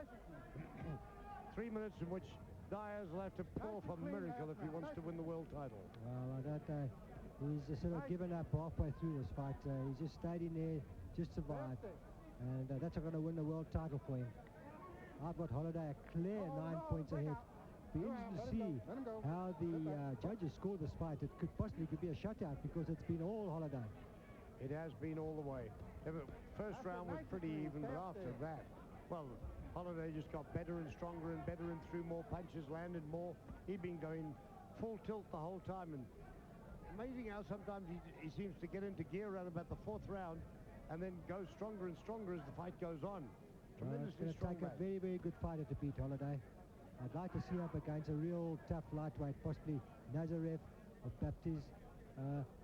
3 minutes in which Diaz will have to pull off a miracle if he wants to win the world title. Well, I don't know. He's sort of given up halfway through this fight. He's just stayed in there, just survived. And that's not going to win the world title for him. I've got Holiday a clear 9 points ahead. Be interesting to see how the judges score this fight. It could possibly be a shutout because it's been all Holiday. It has been all the way. First round was pretty even, but after that, well, Holiday just got better and stronger and better and threw more punches, landed more. He'd been going full tilt the whole time, and amazing how sometimes he seems to get into gear around about the 4th round and then goes stronger and stronger as the fight goes on. It's going to take a very, very good fighter to beat Holiday. I'd like to see him up against a real tough lightweight, possibly Nazarev or Baptiste.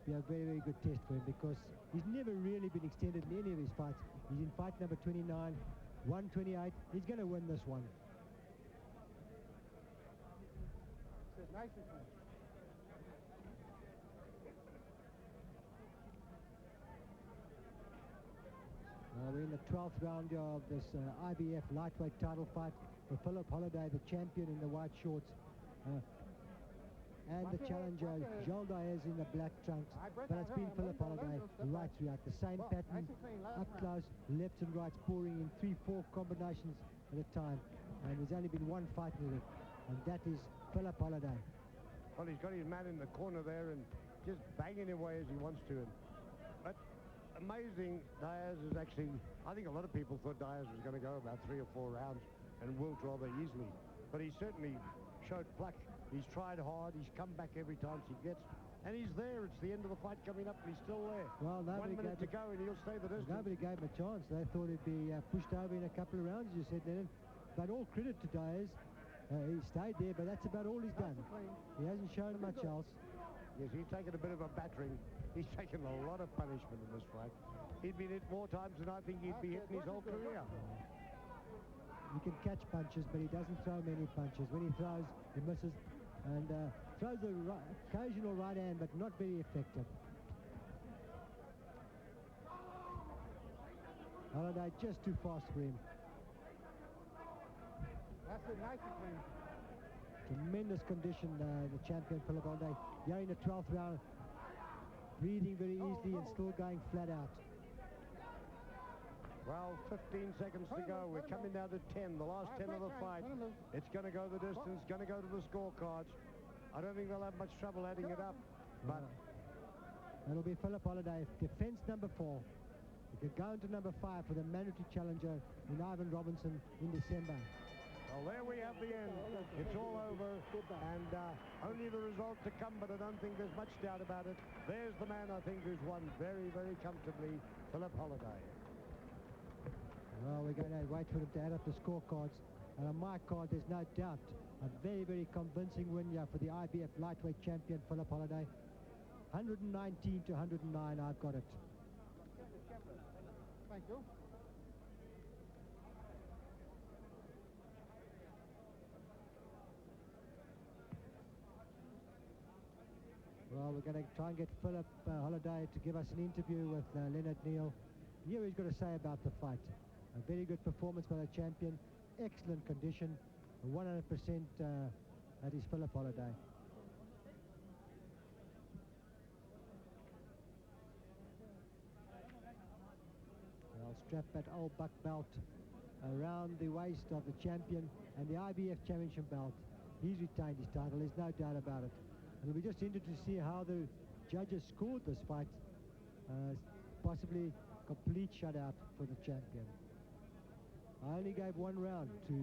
Be a very, very good test for him because he's never really been extended in any of his fights. He's in fight number 29, 128. He's going to win this one. We're in the 12th round of this IBF lightweight title fight for Phillip Holiday, the champion in the white shorts, and the challenger Joel Diaz in the black trunks. But it's been Phillip Holiday right throughout. The same pattern, up close, lefts and rights, pouring in 3-4 combinations at a time. And there's only been one fight with it, and that is Phillip Holiday. Well, he's got his man in the corner there and just banging away as he wants to. But amazing, Diaz is actually, I think a lot of people thought Diaz was going to go about 3 or 4 rounds and wilt rather easily. But he certainly showed pluck. He's tried hard. He's come back every time he gets. And he's there. It's the end of the fight coming up, and he's still there. Well, 1 minute to go, and he'll stay the distance. Nobody gave him a chance. They thought he'd be pushed over in a couple of rounds, you said, Lennon. But all credit to Diaz. He stayed there, but that's about all he's done. He hasn't shown much else. Yes, he's taken a bit of a battering. He's taken a lot of punishment in this fight. He'd been hit more times than I think he'd be hit in his whole career. He can catch punches, but he doesn't throw many punches. When he throws, he misses, and throws the occasional right hand, but not very effective. Holiday just too fast for him. That's it, nice and clean. Tremendous condition, the champion Phillip Holiday. Here in the 12th round, breathing very easily and still going flat out. Well, 15 seconds to go. We're coming down to 10, the last 10 of the fight. It's going to go the distance, going to go to the scorecards. I don't think they'll have much trouble adding it up, but... It'll be Phillip Holiday, defense number 4. He could go into number 5 for the mandatory challenger in Ivan Robinson in December. Well, there we have the end. It's all over, and only the result to come, but I don't think there's much doubt about it. There's the man, I think, who's won very, very comfortably, Phillip Holiday. Well, we're going to wait for them to add up the scorecards. And on my card, there's no doubt a very, very convincing win here for the IBF lightweight champion, Phillip Holiday. 119 to 109, I've got it. Thank you. Well, we're going to try and get Phillip Holiday to give us an interview with Leonard Neal. Here he's got to say about the fight. A very good performance by the champion, excellent condition, 100% that is Phillip Holiday. I'll strap that old buck belt around the waist of the champion and the IBF championship belt. He's retained his title, there's no doubt about it. And it'll be just interesting to see how the judges scored this fight. Possibly complete shutout for the champion. I only gave 1 round to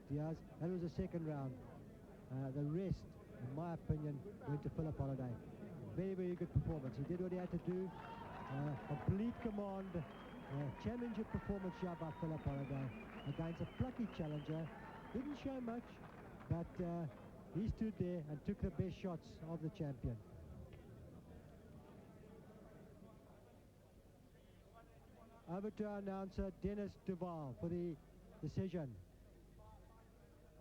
Diaz. That was the second round. The rest in my opinion, went to Phillip Holiday. Very, very good performance. He did what he had to do. Complete command. Championship performance here by Phillip Holiday against a plucky challenger. Didn't show much, but he stood there and took the best shots of the champion. Over to our announcer, Dennis Duval, for the decision.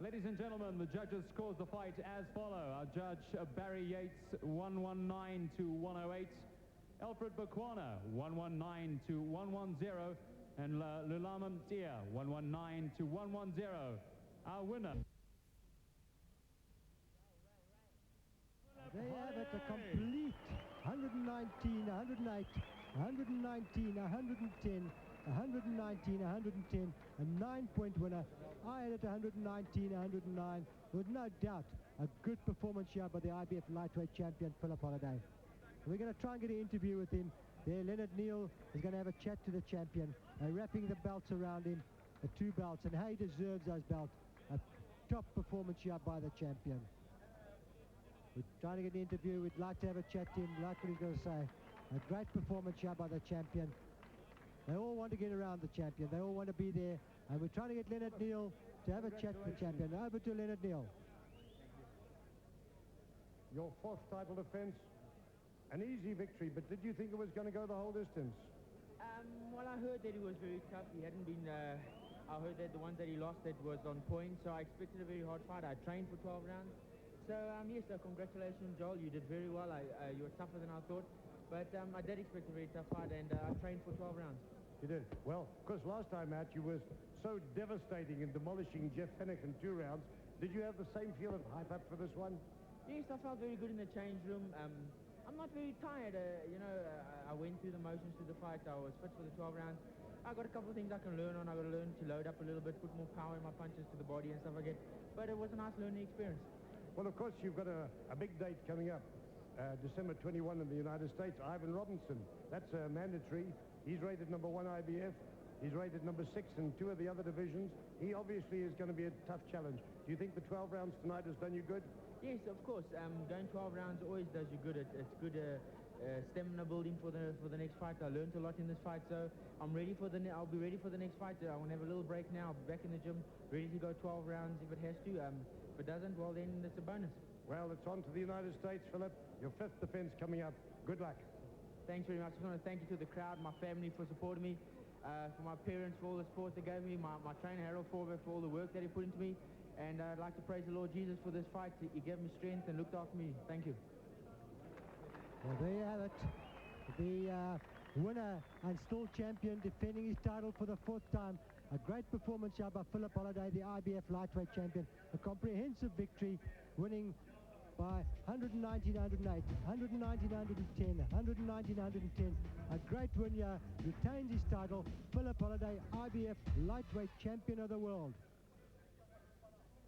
Ladies and gentlemen, the judges scores the fight as follow. Our judge, Barry Yates, 119 to 108. Alfred Bakwana, 119 to 110. And Lulama Mtia, 119 to 110. Our winner. They have it, a complete 119, 108, 119, 110, 119, 110, a 9-point winner. I had it 119, 109, with no doubt a good performance here by the IBF lightweight champion, Phillip Holiday. We're going to try and get an interview with him. There, Leonard Neal is going to have a chat to the champion, wrapping the belts around him, the 2 belts, and how he deserves those belts. A top performance here by the champion. We're trying to get an interview. We'd like to have a chat to him, like what he's going to say. A great performance here by the champion. They all want to get around the champion. They all want to be there. And we're trying to get Leonard Neal to have a chat with the champion. Over to Leonard Neal. Your 4th title defense, an easy victory, but did you think it was going to go the whole distance? Well, I heard that he was very tough. He hadn't been... I heard that the ones that he lost, that was on point, so I expected a very hard fight. I trained for 12 rounds. So, yes, congratulations, Joel. You did very well. You were tougher than I thought. But I did expect a very tough fight, and I trained for 12 rounds. You did? Well, because last time out you were so devastating in demolishing Jeff Fennick in 2 rounds. Did you have the same feel of hype up for this one? Yes, I felt very good in the change room. I'm not very tired. I went through the motions to the fight. I was fit for the 12 rounds. I got a couple of things I can learn on. I got to learn to load up a little bit, put more power in my punches to the body and stuff like that. But it was a nice learning experience. Well, of course, you've got a big date coming up. December 21 in the United States. Ivan Robinson. That's mandatory. He's rated number 1 IBF. He's rated number 6 in 2 of the other divisions. He obviously is going to be a tough challenge. Do you think the 12 rounds tonight has done you good? Yes, of course. Going 12 rounds always does you good. It's good stamina building for the next fight. I learned a lot in this fight, so I'm ready for I'll be ready for the next fight. I want to have a little break now. I'll be back in the gym, ready to go 12 rounds if it has to. If it doesn't, well, then it's a bonus. Well, it's on to the United States, Phillip. Your 5th defense coming up. Good luck. Thanks very much. I just want to thank you to the crowd, my family for supporting me, for my parents for all the support they gave me, my trainer Harold Forber for all the work that he put into me, and I'd like to praise the Lord Jesus for this fight. He gave me strength and looked after me. Thank you. Well, there you have it. The winner and still champion, defending his title for the 4th time. A great performance here by Phillip Holiday, the IBF lightweight champion. A comprehensive victory, winning by 119-108, 119-110, 119-110. A great win here, retains his title. Phillip Holiday, IBF lightweight champion of the world.